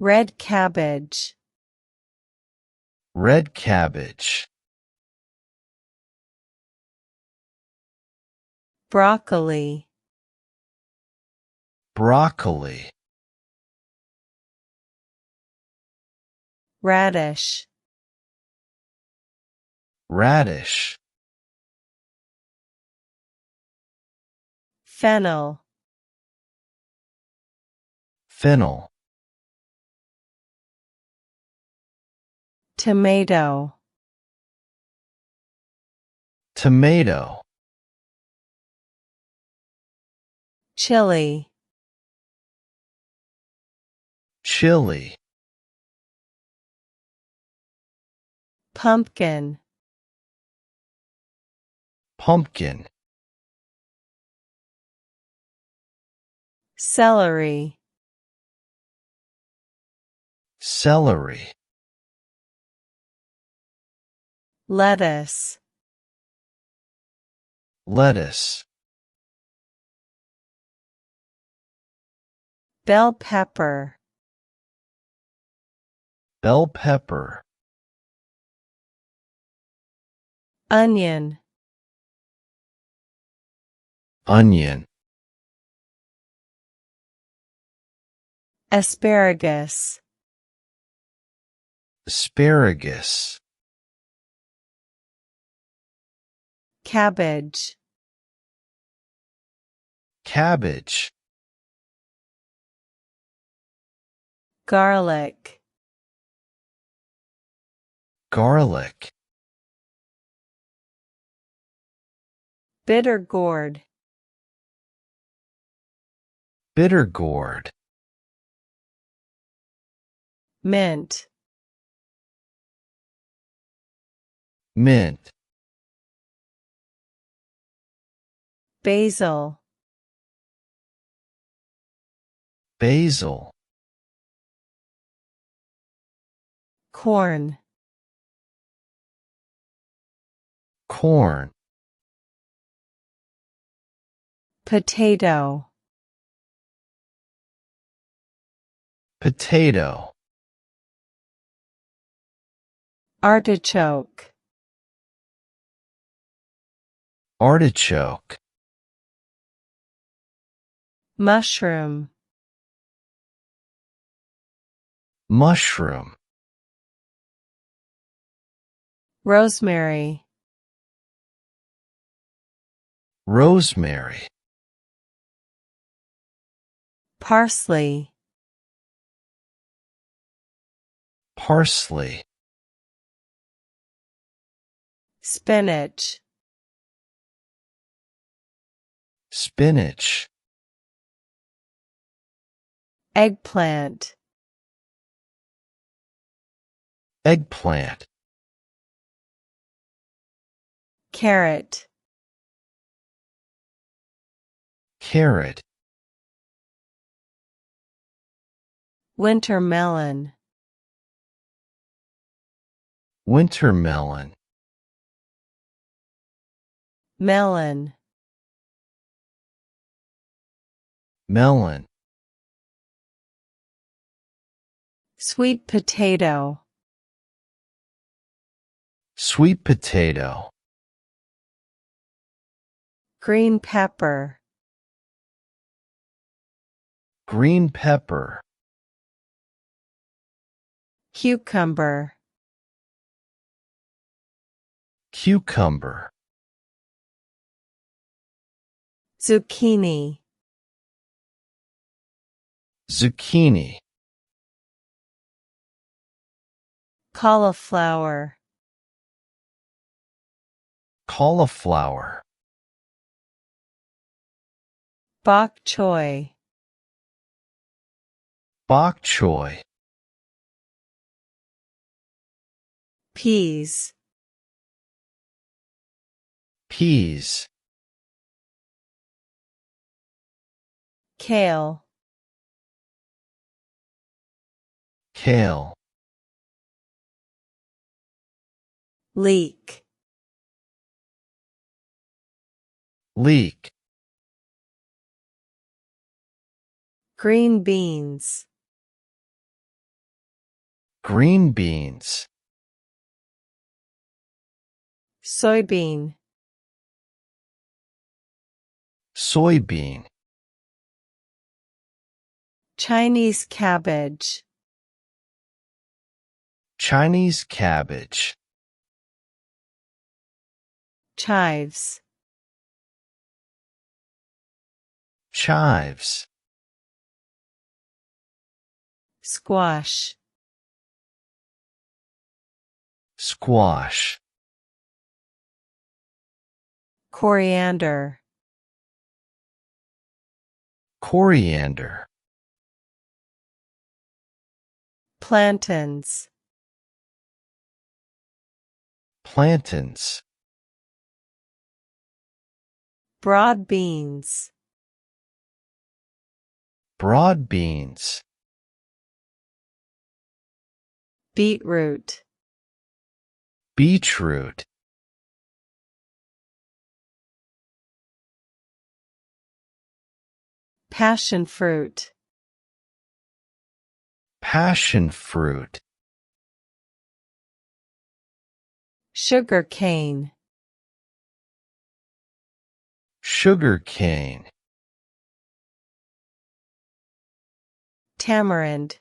Red cabbage. Red cabbage. Broccoli. Broccoli. Radish. Radish. Fennel. Fennel. Tomato. Tomato. Chili. Chili. Pumpkin. Pumpkin. Celery. Celery. Lettuce. Lettuce. Bell pepper. Bell pepper. Onion. Onion. Asparagus. Asparagus. Cabbage. Cabbage. Garlic. Garlic. Bitter gourd. Bitter gourd. Mint. Mint. Basil. Basil. Corn. Corn. Potato. Potato. Artichoke. Artichoke. Mushroom. Mushroom. Rosemary. Rosemary. Parsley. Parsley. Spinach. Spinach. Eggplant. Eggplant. Carrot. Carrot. Winter melon. Winter melon. Melon. Melon. Sweet potato. Sweet potato. Green pepper. Green pepper. Cucumber. Cucumber. Zucchini. Zucchini. Cauliflower. Cauliflower. Bok choy. Bok choy. Peas. Peas. Kale. Kale. Leek. Leek. Green beans. green beans, soybean, soybean, Chinese cabbage, Chinese cabbage, chives, chives, squash, squash, coriander, coriander, plantains, plantains, broad beans, broad beans, beetroot, beetroot, passion fruit, passion fruit, sugar cane, sugar cane, tamarind,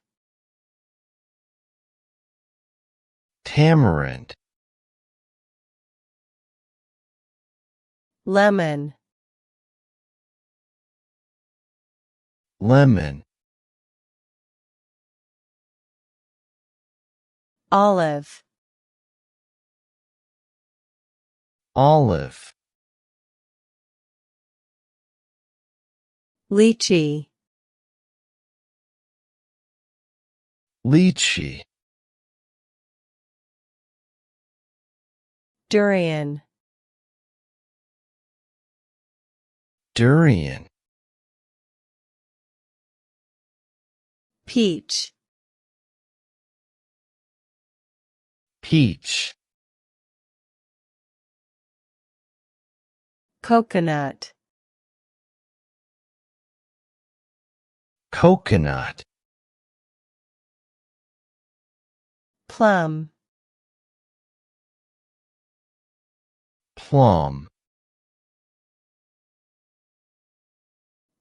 tamarind, lemon, lemon, olive, olive, lychee, lychee, durian, durian, peach, peach, coconut, coconut, plum, plum,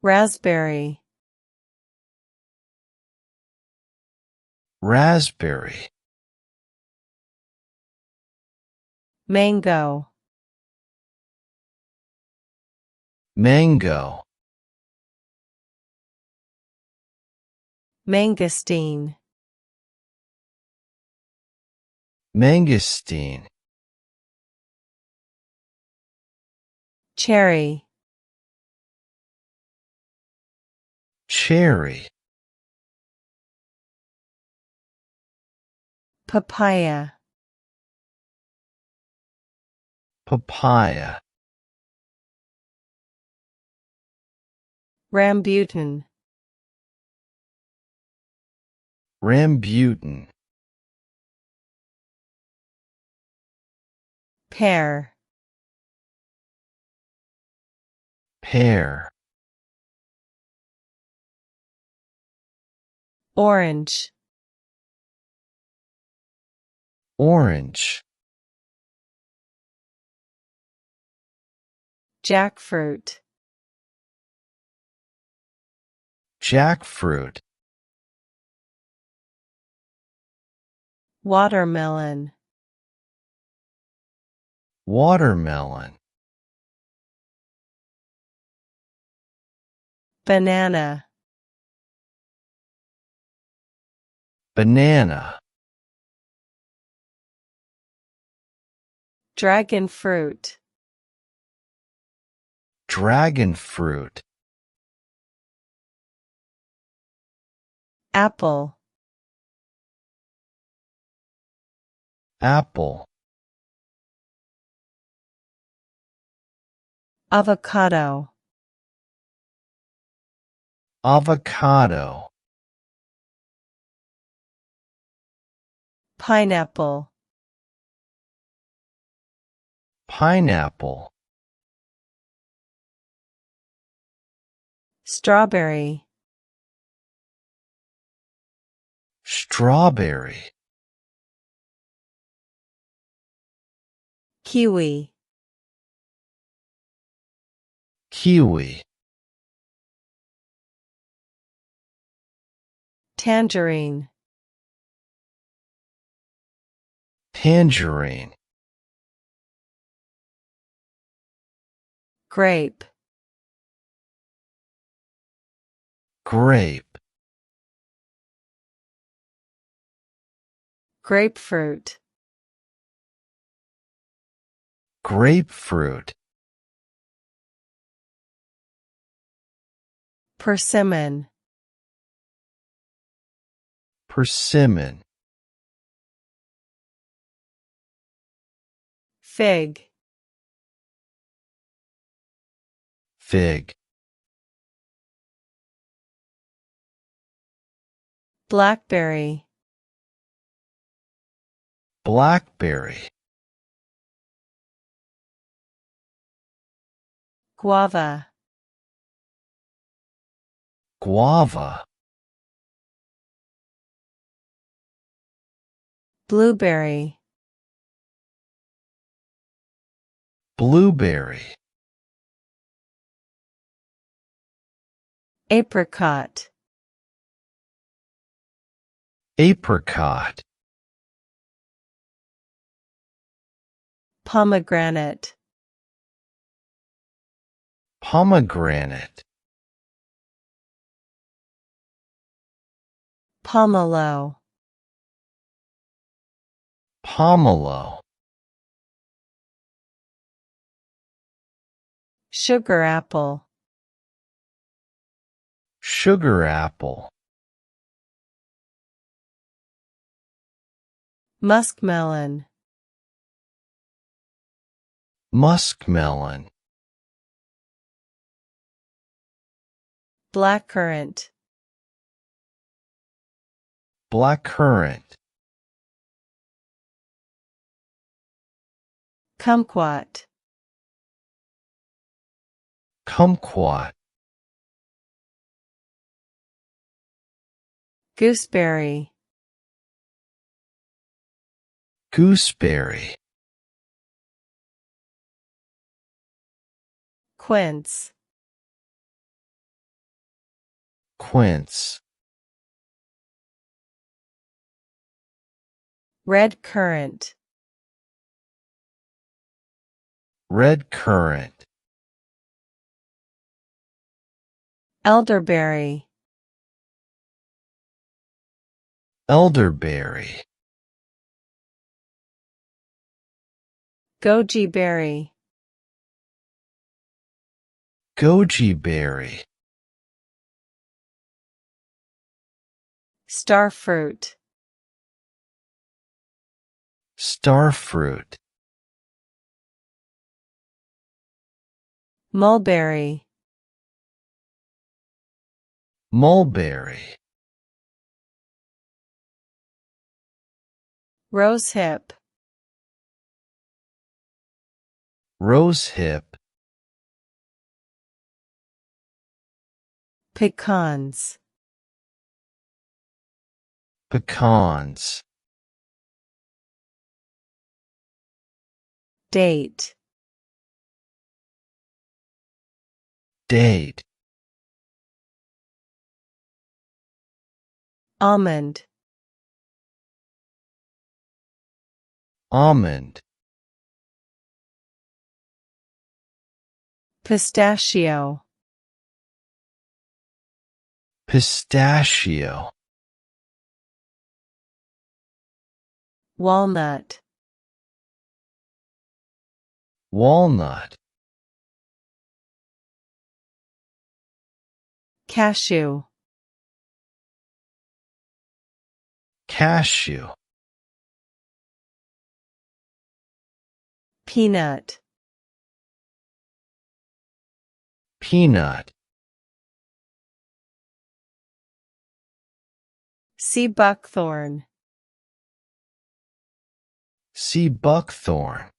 raspberry, raspberry, mango, mango, mangosteen, mangosteen, cherry, cherry, papaya, papaya, rambutan, rambutan, pear, pear, orange, orange, jackfruit, jackfruit, watermelon, watermelon, banana, banana, dragon fruit, dragon fruit, apple, apple, avocado, avocado, pineapple, pineapple, strawberry, strawberry, Kiwi. kiwi, Tangerine. tangerine, Grape. grape, Grapefruit. grapefruit, Persimmon. persimmon, Fig. fig, Blackberry. blackberry, Guava. guava, Blueberry. blueberry, Apricot. apricot, Pomegranate. pomegranate, Pomelo. pomelo, Sugar apple. sugar apple, Muskmelon. muskmelon, Blackcurrant. blackcurrant, Kumquat. kumquat, Gooseberry. gooseberry, Quince. quince, Red currant. red currant, Elderberry. elderberry, Goji berry. goji berry, Starfruit. starfruit, Mulberry. mulberry, Rosehip. rosehip, Pecans. pecans, Date. date, Almond. almond, Pistachio. pistachio, Walnut. walnut, Cashew. cashew, Peanut. peanut, Sea buckthorn. sea buckthorn,